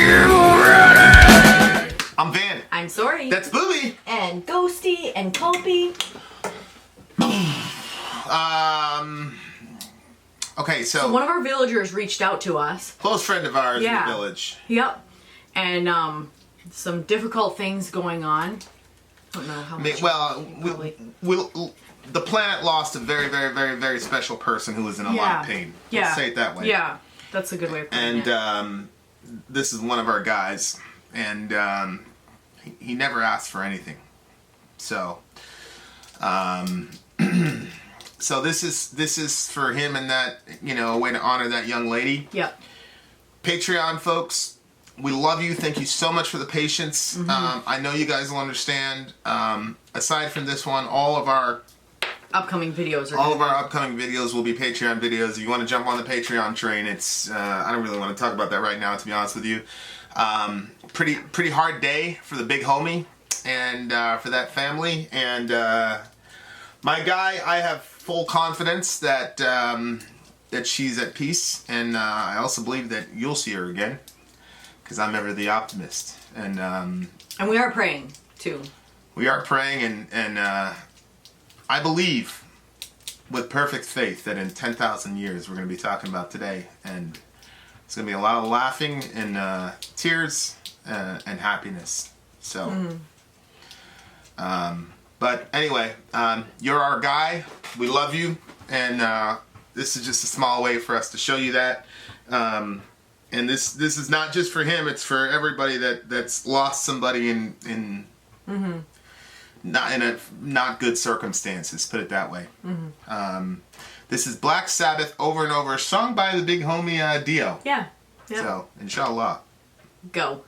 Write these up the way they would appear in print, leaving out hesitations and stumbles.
ready? I'm Van. I'm Sori. That's Booby. And Ghosty and Colby. Okay, so one of our villagers reached out to us. Close friend of ours in the village. Yep. And some difficult things going on. I don't know how much. The planet lost a very, very, very, very special person who was in a lot of pain. Yeah. Let's say it that way. Yeah, that's a good way of putting it. And this is one of our guys, and he never asked for anything. So, so this is for him, and that, you know, a way to honor that young lady. Yep. Patreon folks, we love you. Thank you so much for the patience. Mm-hmm. I know you guys will understand. Aside from this one, all of our upcoming videos will be Patreon videos. If you want to jump on the Patreon train, it's I don't really want to talk about that right now, to be honest with you. Pretty hard day for the big homie and for that family. And my guy, I have full confidence that that she's at peace, and I also believe that you'll see her again, because I'm ever the optimist. And we are praying too. We are praying, and I believe with perfect faith that in 10,000 years we're going to be talking about today, and it's going to be a lot of laughing and tears and happiness. So, but anyway, you're our guy. We love you, and this is just a small way for us to show you that. And this is not just for him; it's for everybody that's lost somebody in not good circumstances. Put it that way. This is Black Sabbath over and over, sung by the big homie Dio. Yeah. So, inshallah. Go.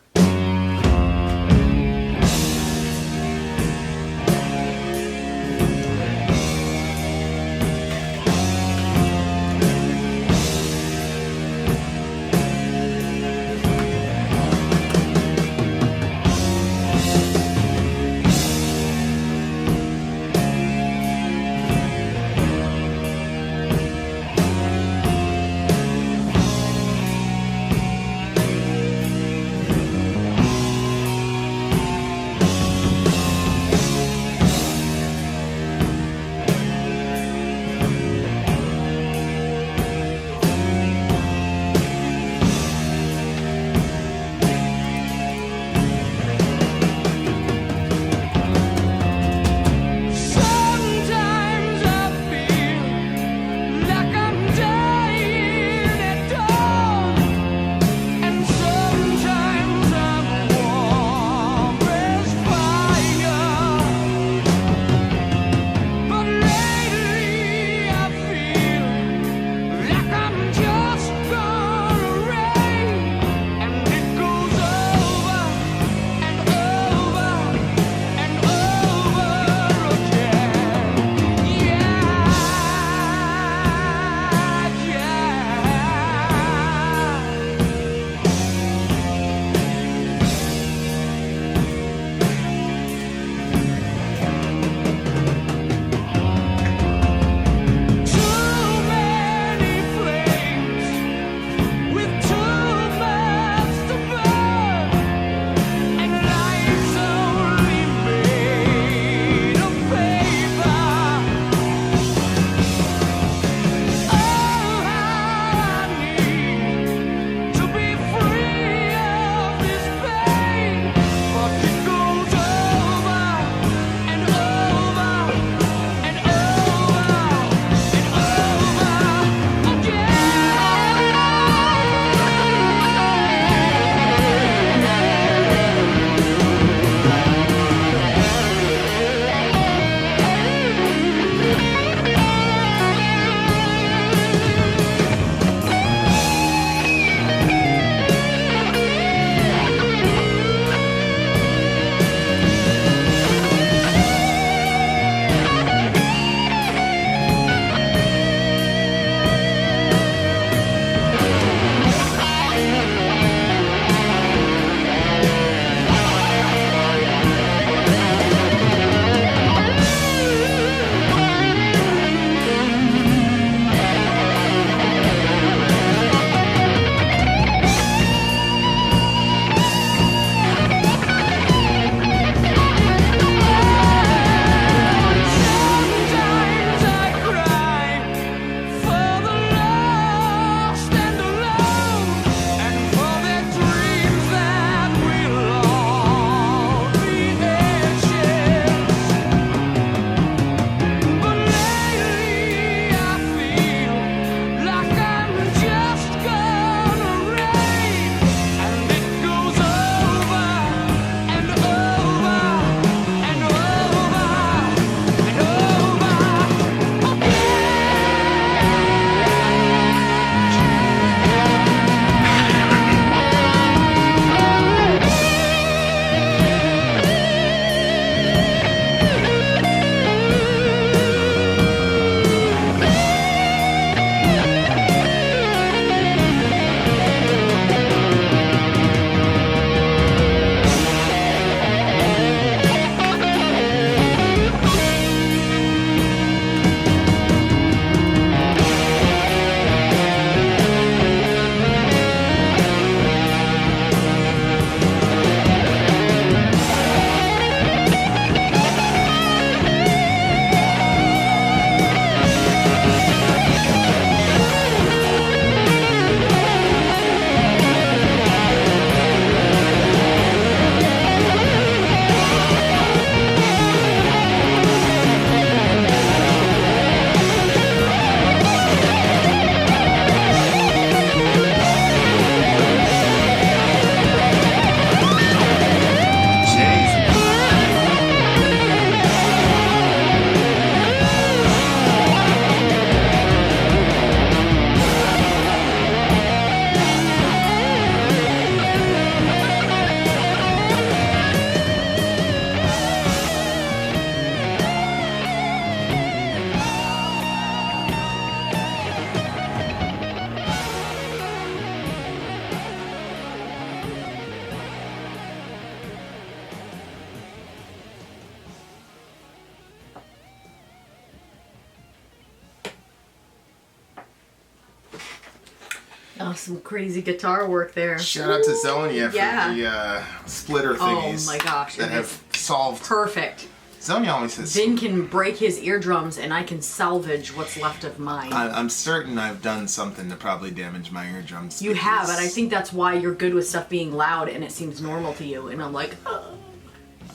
Oh, some crazy guitar work there. Shout out to Zonia for the splitter thingies. Oh my gosh. That have solved. Perfect. Zonia always says. Vin can break his eardrums and I can salvage what's left of mine. I'm certain I've done something to probably damage my eardrums. You have, and I think that's why you're good with stuff being loud and it seems normal to you. And I'm like, oh.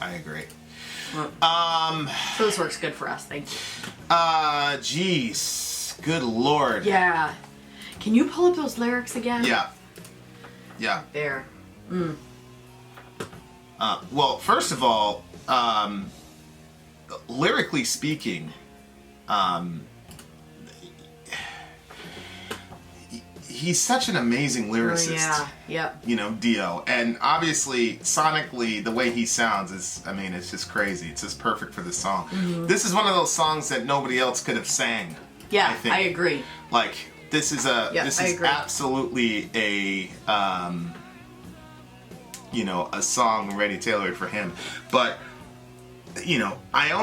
I agree. Well, so this works good for us, thank you. Jeez. Good Lord. Yeah. Can you pull up those lyrics again? Yeah. Yeah. There. Well, first of all, lyrically speaking, he's such an amazing lyricist. Yeah, yep. You know, Dio. And obviously, sonically, the way he sounds is, I mean, it's just crazy. It's just perfect for this song. Mm-hmm. This is one of those songs that nobody else could have sang. Yeah, I think. I agree. Like, this is absolutely a, you know, a song ready tailored for him. But, you know,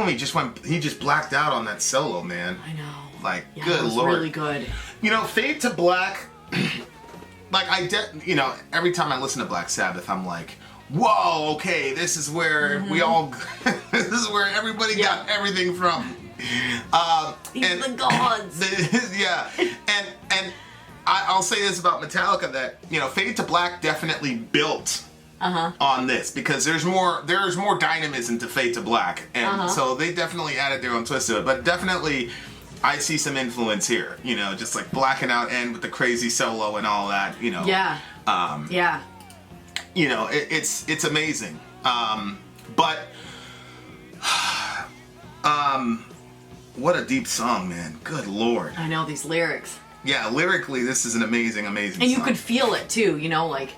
he just blacked out on that solo, man. I know. Like, yeah, good it was Lord. really good. You know, Fade to Black, like, you know, every time I listen to Black Sabbath, I'm like, whoa, okay, this is where we all, this is where everybody got everything from. These the gods. Yeah, and I'll say this about Metallica, that, you know, Fade to Black definitely built on this, because there's more dynamism to Fade to Black, and so they definitely added their own twist to it. But definitely, I see some influence here. You know, just like blacking out end with the crazy solo and all that. You know. Yeah. Yeah. You know, it's amazing. But what a deep song, man. Good Lord. I know these lyrics. Yeah, lyrically, this is an amazing song. And you could feel it too, you know, like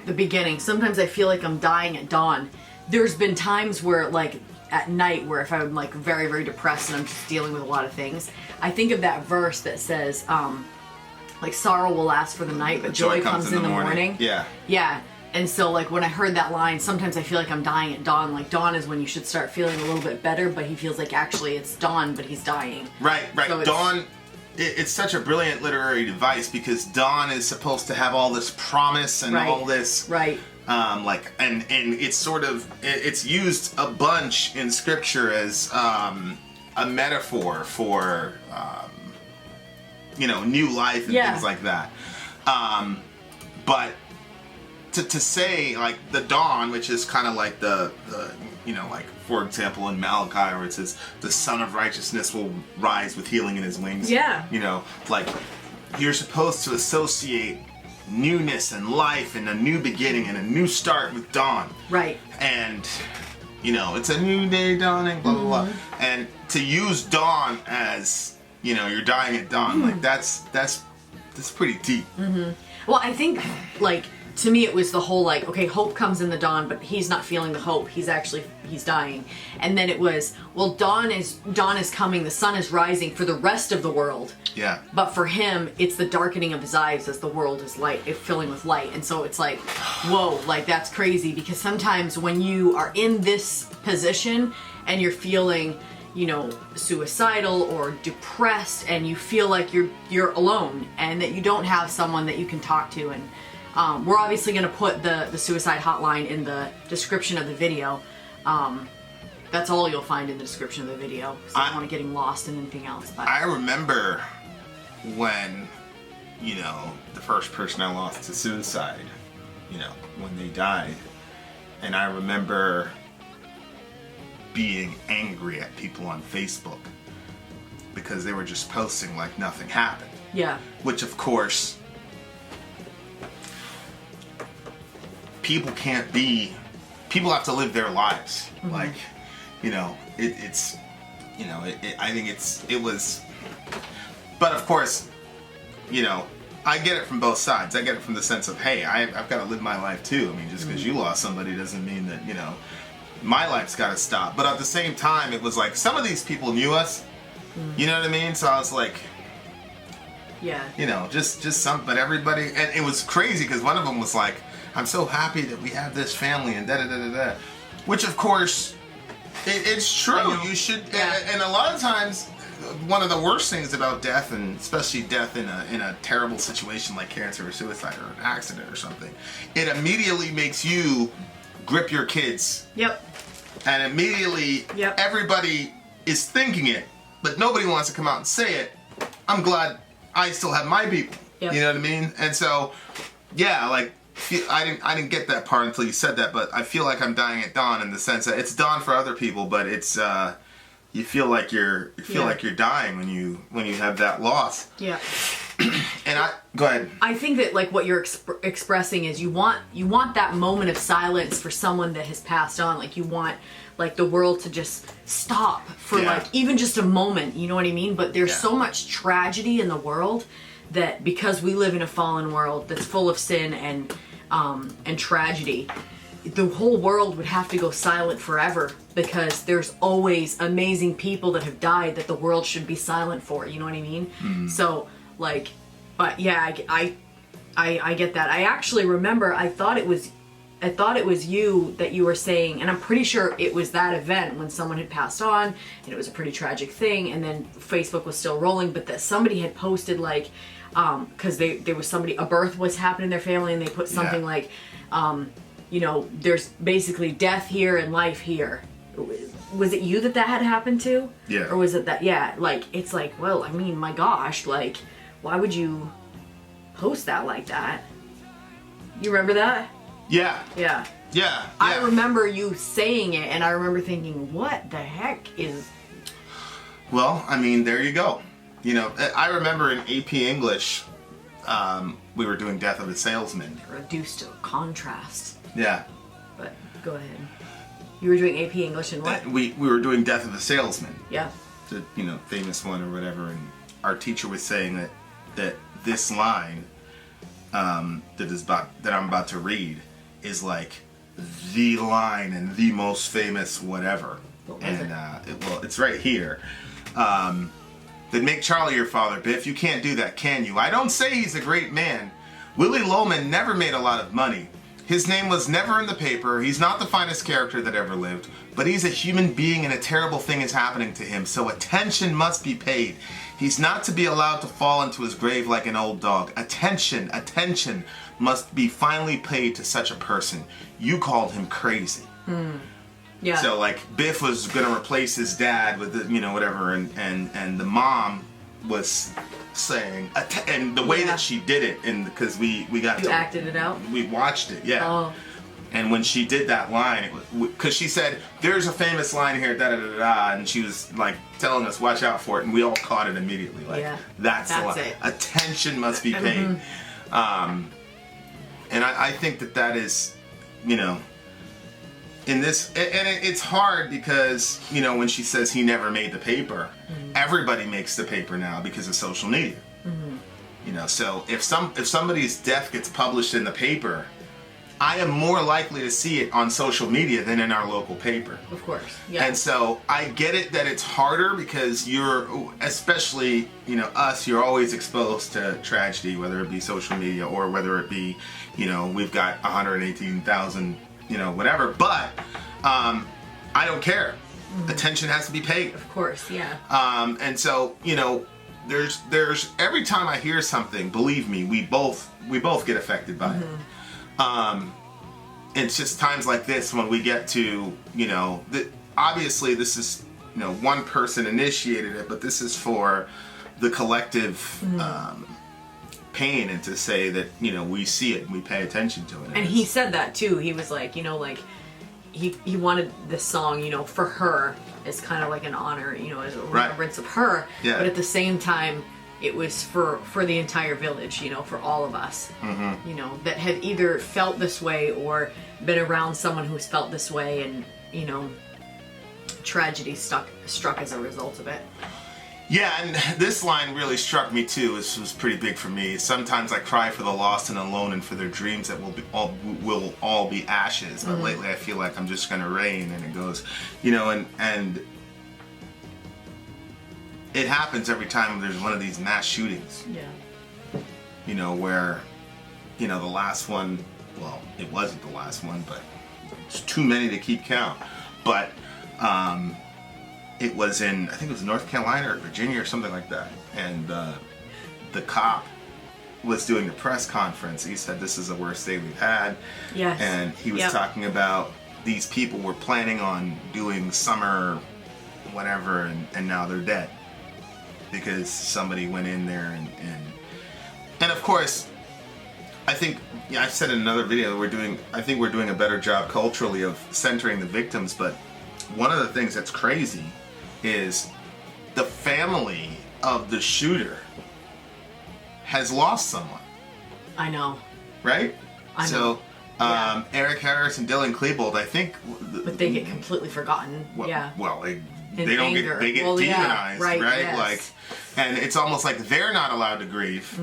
the beginning. Sometimes I feel like I'm dying at dawn. There's been times where, like, at night, where if I'm like very, very depressed and I'm just dealing with a lot of things, I think of that verse that says, like, sorrow will last for the night, but joy comes in the morning. Yeah. Yeah. And so, like, when I heard that line, sometimes I feel like I'm dying at dawn. Like, dawn is when you should start feeling a little bit better, but he feels like actually it's dawn, but he's dying. Right. So Dawn, it's such a brilliant literary device, because dawn is supposed to have all this promise and all this. Right. Like, and it's sort of, it's used a bunch in scripture as a metaphor for, you know, new life and things like that. But to say, like, the dawn, which is kind of like the, you know, like, for example, in Malachi, where it says, the Son of Righteousness will rise with healing in his wings. Yeah. You know, like, you're supposed to associate newness and life and a new beginning and a new start with dawn. Right. And, you know, it's a new day dawning, blah, blah, blah. And to use dawn as, you know, you're dying at dawn, like, that's pretty deep. Well, I think, like, to me it was the whole, like, okay, hope comes in the dawn, but he's not feeling the hope. He's dying. And then it was, well, dawn is coming, the sun is rising for the rest of the world. Yeah. But for him, it's the darkening of his eyes as the world is filling with light. And so it's like, whoa, like, that's crazy, because sometimes when you are in this position and you're feeling, you know, suicidal or depressed, and you feel like you're alone and that you don't have someone that you can talk to. And we're obviously going to put the suicide hotline in the description of the video. That's all you'll find in the description of the video, so I don't want to get lost in anything else. But I remember when, you know, the first person I lost to suicide, you know, when they died, and I remember being angry at people on Facebook because they were just posting like nothing happened. Yeah. Which, of course, people have to live their lives. Like, you know, it's, you know, I think it was, but of course, you know, I get it from both sides. I get it from the sense of, hey, I've got to live my life too. I mean, just because you lost somebody doesn't mean that, you know, my life's got to stop. But at the same time, it was like, some of these people knew us, you know what I mean? So I was like, yeah, you know, just some, but everybody, and it was crazy because one of them was like, I'm so happy that we have this family and da-da-da-da-da. Which, of course, it's true. You should, and a lot of times, one of the worst things about death, and especially death in a terrible situation like cancer or suicide or an accident or something, it immediately makes you grip your kids. Yep. And immediately everybody is thinking it, but nobody wants to come out and say it. I'm glad I still have my people. Yep. You know what I mean? And so, yeah, like, I didn't get that part until you said that, but I feel like I'm dying at dawn in the sense that it's dawn for other people, but it's you feel like you're dying when you have that loss. Yeah. And go ahead. I think that like what you're expressing is you want that moment of silence for someone that has passed on. Like you want like the world to just stop for like even just a moment. You know what I mean? But there's so much tragedy in the world that because we live in a fallen world that's full of sin and tragedy, the whole world would have to go silent forever because there's always amazing people that have died that the world should be silent for. You know what I mean? Mm. So like, but yeah, I get that. I actually remember I thought it was you that you were saying, and I'm pretty sure it was that event when someone had passed on and it was a pretty tragic thing, and then Facebook was still rolling, but that somebody had posted like because there was a birth was happening in their family, and they put something like you know, there's basically death here and life here. Was it you that had happened to? Yeah. Or was it that? Yeah, like it's like, well, I mean, my gosh, like why would you post that like that? You remember that? Yeah. Yeah. Yeah. I remember you saying it, and I remember thinking, what the heck is... Well, I mean, there you go. You know, I remember in AP English, we were doing Death of a Salesman. Reduced to a contrast. Yeah. But go ahead. You were doing AP English and what? We were doing Death of a Salesman. Yeah. The, you know, famous one or whatever, and our teacher was saying that this line that I'm about to read is like the line and the most famous whatever. It's right here. Then make Charlie your father, Biff. You can't do that, can you? I don't say he's a great man. Willie Loman never made a lot of money. His name was never in the paper. He's not the finest character that ever lived, but he's a human being and a terrible thing is happening to him, so attention must be paid. He's not to be allowed to fall into his grave like an old dog. Attention must be finally paid to such a person. You called him crazy. Yeah. So like Biff was gonna replace his dad with the, you know, whatever, and the mom was saying, and the way that she did it, and because we got you acted it out. We watched it, yeah. Oh. And when she did that line, because she said, "There's a famous line here, da da da da," and she was like telling us, "Watch out for it," and we all caught it immediately. Like, that's the line. It. Attention must be paid. And I think that is, you know, in this, and it's hard because, you know, when she says he never made the paper, everybody makes the paper now because of social media. You know, so if somebody's death gets published in the paper, I am more likely to see it on social media than in our local paper. Of course, yeah. And so I get it that it's harder because you're, especially, you know, us, you're always exposed to tragedy, whether it be social media or whether it be, you know, we've got 118,000, you know, whatever. But I don't care. Attention has to be paid. Of course, yeah. And so, you know, there's every time I hear something, believe me, we both get affected by it. It's just times like this when we get to, you know, obviously this is, you know, one person initiated it, but this is for the collective pain, and to say that, you know, we see it and we pay attention to it. And he said that too. He was like, you know, like he wanted this song, you know, for her as kind of like an honor, you know, as a remembrance of her. Yeah. But at the same time, it was for the entire village, you know, for all of us, you know, that have either felt this way or been around someone who's felt this way, and, you know, tragedy struck as a result of it. Yeah, and this line really struck me too. This was pretty big for me. Sometimes I cry for the lost and alone, and for their dreams that will all be ashes. But lately I feel like I'm just gonna rain, and it goes, you know, and it happens every time there's one of these mass shootings. Yeah. You know, where, you know, the last one, well, it wasn't the last one, but it's too many to keep count. But it was in, I think it was North Carolina or Virginia or something like that. And the cop was doing the press conference. He said, this is the worst day we've had. Yes. And he was talking about these people were planning on doing summer whatever, and now they're dead because somebody went in there and of course, I think, I said in another video, I think we're doing a better job culturally of centering the victims, but one of the things that's crazy is the family of the shooter has lost someone. I know. Right? I know. So, Eric Harris and Dylan Klebold, I think... But they get completely forgotten. Well, they In don't anger. they get Well, demonized, right? Yes. Like, and it's almost like they're not allowed to grieve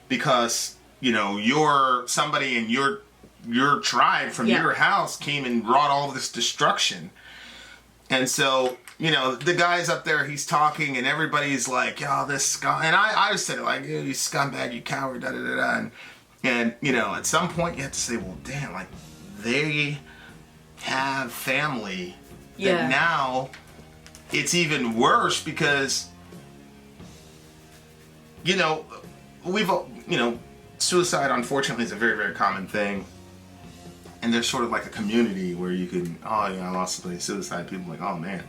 because, you know, somebody in your tribe from your house came and wrought all this destruction. And so, you know, the guy's up there, he's talking, and everybody's like, oh, this scum. And I said it like, you scumbag, you coward, da da da da. And, you know, at some point you have to say, well, damn, like, they have family that now it's even worse because, you know, suicide, unfortunately, is a very, very common thing. And there's sort of like a community where you can, oh, yeah, I lost somebody to suicide. People are like, oh, man.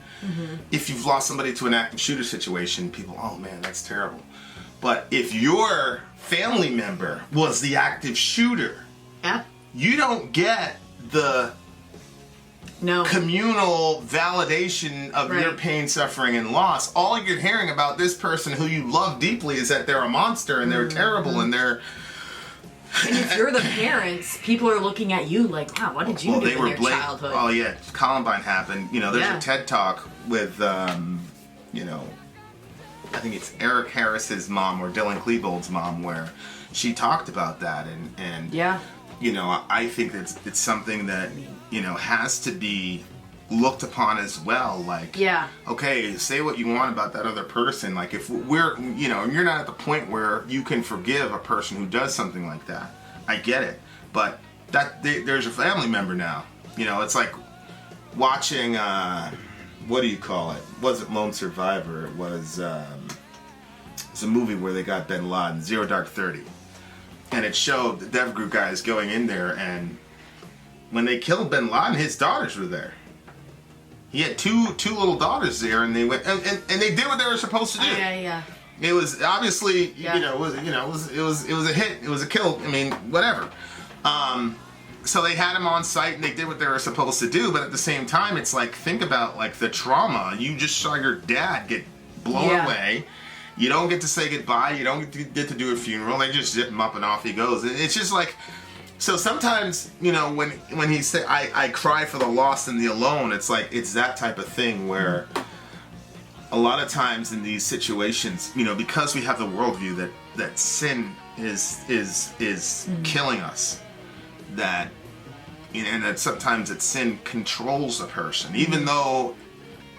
If you've lost somebody to an active shooter situation, people, oh, man, that's terrible. But if your family member was the active shooter, you don't get the communal validation of your pain, suffering, and loss. All you're hearing about this person who you love deeply is that they're a monster and they're terrible and they're... And if you're the parents, people are looking at you like, wow, what did you do in your childhood? Oh, yeah, Columbine happened. You know, there's a TED Talk with, you know, I think it's Eric Harris's mom or Dylan Klebold's mom where she talked about that. And you know, I think that it's something that, you know, has to be looked upon as well. Like, okay, say what you want about that other person. Like, if we're, you know, you're not at the point where you can forgive a person who does something like that. I get it. But there's a family member now. You know, it's like watching, what do you call it? Wasn't Lone Survivor. It was a movie where they got Bin Laden, Zero Dark 30. And it showed the Dev Group guys going in there, and when they killed Bin Laden, his daughters were there. He had two little daughters there, and they went and they did what they were supposed to do. It was obviously it was a hit. It was a kill. I mean, whatever. So they had him on site, and they did what they were supposed to do. But at the same time, it's like, think about like the trauma. You just saw your dad get blown away. You don't get to say goodbye. You don't get to do a funeral. They just zip him up and off he goes. It's just like. So sometimes, you know, when he say I cry for the lost and the alone, it's like it's that type of thing where a lot of times in these situations, you know, because we have the worldview that sin is killing us, that, you know, and that sometimes that sin controls a person, even though,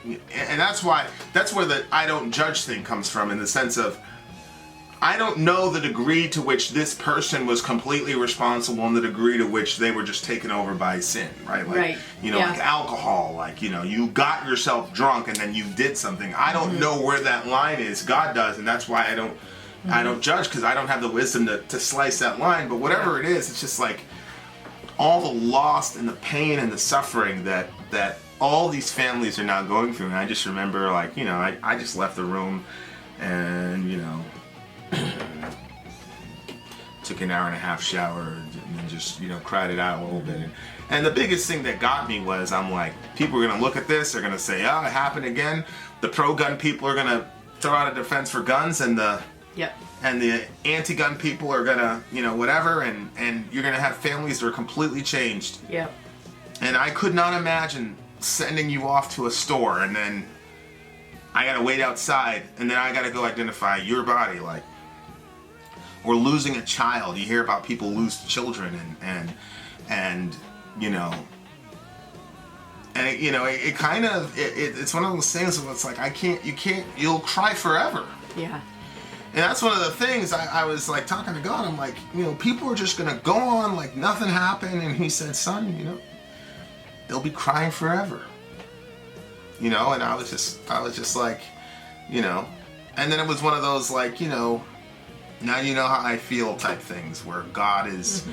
and that's where the I don't judge thing comes from, in the sense of, I don't know the degree to which this person was completely responsible and the degree to which they were just taken over by sin, right? Like, you know, like alcohol, like, you know, you got yourself drunk and then you did something. I don't know where that line is. God does, and that's why I don't judge, because I don't have the wisdom to slice that line. But whatever it is, it's just like all the loss and the pain and the suffering that all these families are now going through. And I just remember, like, you know, I just left the room and, you know, took an hour and a half shower and then just, you know, cried it out a little bit. And the biggest thing that got me was, I'm like, people are going to look at this, they're going to say, oh, it happened again. The pro-gun people are going to throw out a defense for guns, and the anti-gun people are going to, you know, whatever, and you're going to have families that are completely changed. And I could not imagine sending you off to a store and then I got to wait outside and then I got to go identify your body, like, or losing a child. You hear about people lose children and you know, and it, you know, it kind of it's one of those things where it's like, you'll cry forever. And that's one of the things I was like talking to God. I'm like, you know, people are just gonna go on like nothing happened. And he said, son, you know, they'll be crying forever. you know, and I was just like, you know, and then it was one of those like, you know, now you know how I feel type things where God is,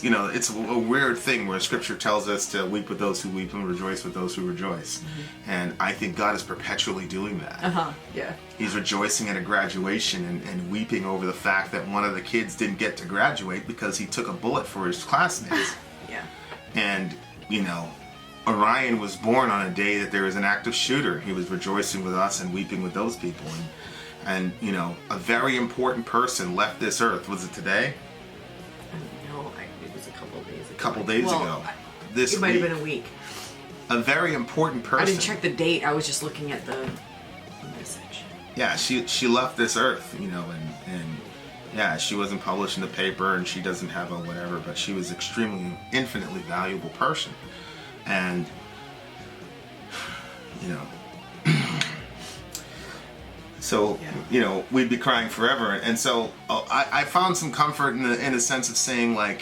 you know, it's a weird thing where Scripture tells us to weep with those who weep and rejoice with those who rejoice. And I think God is perpetually doing that. Yeah. He's rejoicing at a graduation and weeping over the fact that one of the kids didn't get to graduate because he took a bullet for his classmates. Yeah. And, you know, Orion was born on a day that there was an active shooter. He was rejoicing with us and weeping with those people. And you know, a very important person left this earth. Was it today? No, it was a couple days ago. A couple days ago. This it might have week. been a week. A very important person. I didn't check the date. I was just looking at the message. Yeah, she left this earth, you know, and yeah, she wasn't published in the paper, and she doesn't have a whatever, but she was extremely, infinitely valuable person, and you know. So, you know, we'd be crying forever. And so I found some comfort in the sense of saying, like,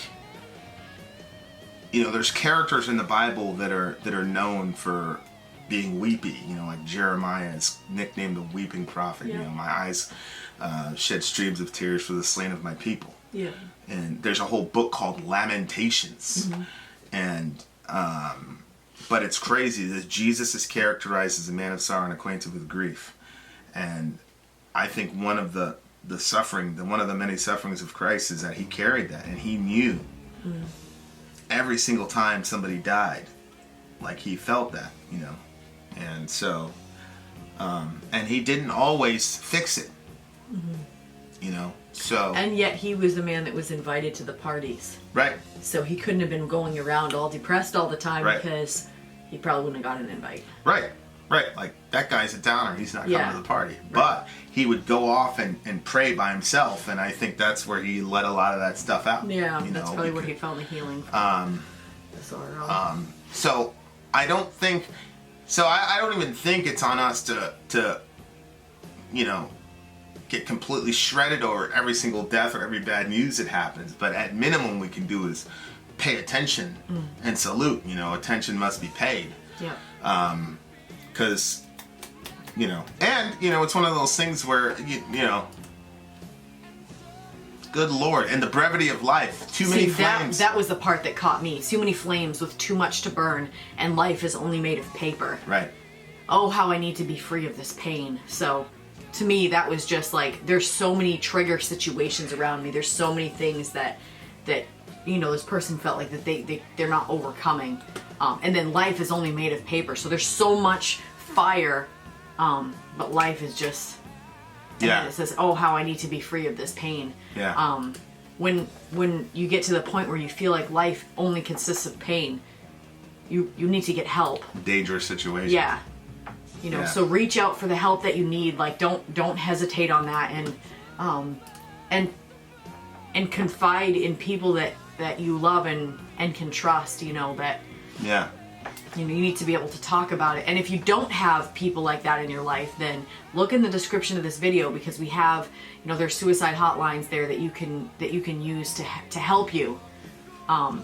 you know, there's characters in the Bible that are known for being weepy. You know, like Jeremiah is nicknamed the weeping prophet. You know, my eyes shed streams of tears for the slain of my people. Yeah. And there's a whole book called Lamentations. And but it's crazy that Jesus is characterized as a man of sorrow and acquainted with grief. And I think one of the suffering, one of the many sufferings of Christ is that he carried that, and he knew every single time somebody died, like he felt that, you know. And so, and he didn't always fix it, you know. So. And yet he was the man that was invited to the parties. Right. So he couldn't have been going around all depressed all the time because he probably wouldn't have got an invite. Right. Right, like that guy's a downer, he's not coming to the party. Right. But he would go off and pray by himself, and I think that's where he let a lot of that stuff out. Yeah, you that's know, probably where he found the healing from. The sorrow. So I don't think, I don't even think it's on us to you know, get completely shredded over every single death or every bad news that happens. But at minimum we can do is pay attention and salute, you know, attention must be paid. Yeah. Because, you know, and, you know, it's one of those things where, you know, good Lord, and the brevity of life, too many flames. That was the part that caught me. Too many flames with too much to burn, and life is only made of paper. Right. Oh, how I need to be free of this pain. So, to me, that was just like, there's so many trigger situations around me. There's so many things that you know, this person felt like that they're not overcoming. And then life is only made of paper. So there's so much fire, but life is just... And it says, oh, how I need to be free of this pain. Yeah. When you get to the point where you feel like life only consists of pain, you need to get help. Dangerous situation. Yeah. You know, so reach out for the help that you need. Like, don't hesitate on that, and confide in people that you love and can trust, you know, that you know, you need to be able to talk about it. And if you don't have people like that in your life, then look in the description of this video, because we have, you know, there's suicide hotlines there that you can use to help you. And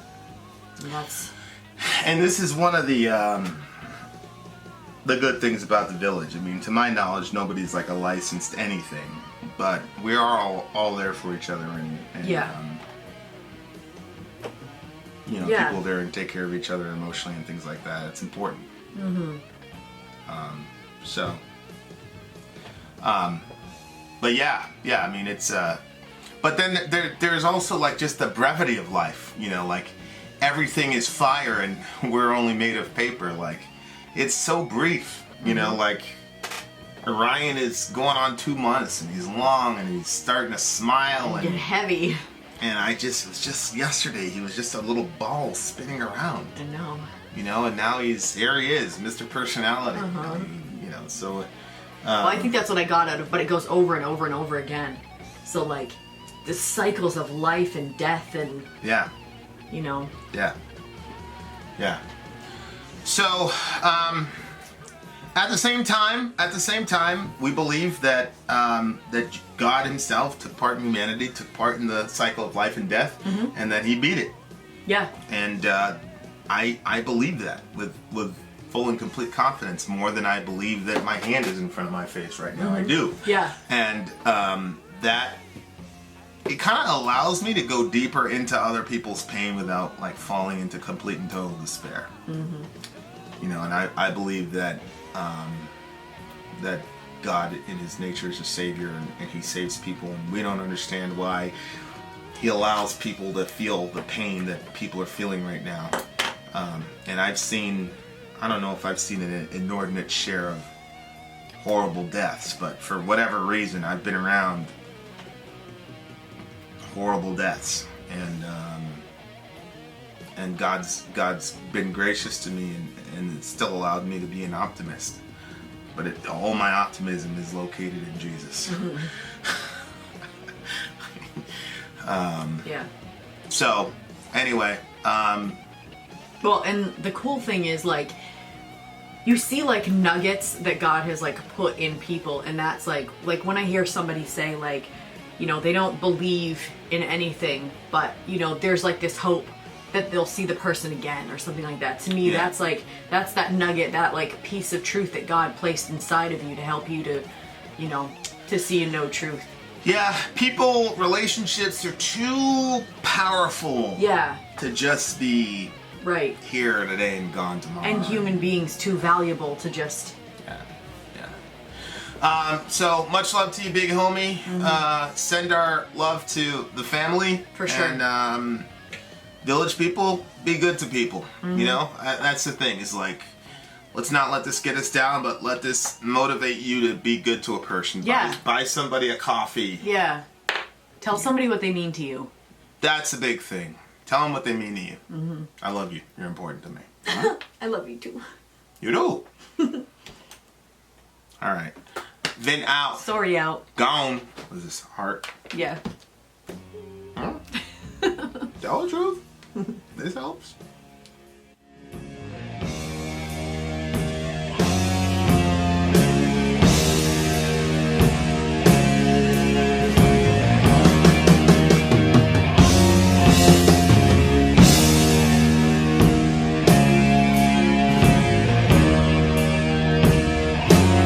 this is one of the good things about the village. I mean, to my knowledge, nobody's like a licensed anything, but we are all there for each other, and you know, people there and take care of each other emotionally and things like that. It's important. But yeah, I mean, it's but then there's also like just the brevity of life, you know, like everything is fire and we're only made of paper. Like, it's so brief, you know, like Orion is going on 2 months and he's long and he's starting to smile and get heavy. And it was just yesterday, he was just a little ball spinning around. I know. You know, and now here he is, Mr. Personality. You know, so... well, I think that's what I got out of, but it goes over and over and over again. So, like, the cycles of life and death and... Yeah. You know. Yeah. So, at the same time, we believe that that God Himself took part in humanity, took part in the cycle of life and death, and that He beat it. Yeah. And I believe that with full and complete confidence, more than I believe that my hand is in front of my face right now. I do. Yeah. And that, it kind of allows me to go deeper into other people's pain without like falling into complete and total despair. You know, and I believe that that God in his nature is a savior, and he saves people, and we don't understand why he allows people to feel the pain that people are feeling right now. And I've seen, I don't know if I've seen an inordinate share of horrible deaths, but for whatever reason I've been around horrible deaths, and God's been gracious to me, and it's still allowed me to be an optimist. But all my optimism is located in Jesus. Yeah. So, anyway. Well, and the cool thing is, like, you see, like, nuggets that God has, like, put in people, and that's, like when I hear somebody say, like, you know, they don't believe in anything, but, you know, there's, like, this hope that they'll see the person again, or something like that. To me, that's that nugget, that, like, piece of truth that God placed inside of you to help you to, you know, to see and know truth. Yeah, people, relationships are too powerful. Yeah. To just be right here today and gone tomorrow. And human beings too valuable to just. Yeah. So much love to you, big homie. Send our love to the family. For sure. And village people, be good to people. You know, that's the thing. Is like, let's not let this get us down, but let this motivate you to be good to a person. Yeah. Buy somebody a coffee. Yeah. Tell somebody what they mean to you. That's a big thing. Tell them what they mean to you. I love you. You're important to me. Huh? I love you too. You do. All right. Vin out. Sori out. Gone. What is this? Heart? Yeah. Huh? Tell the truth. This helps.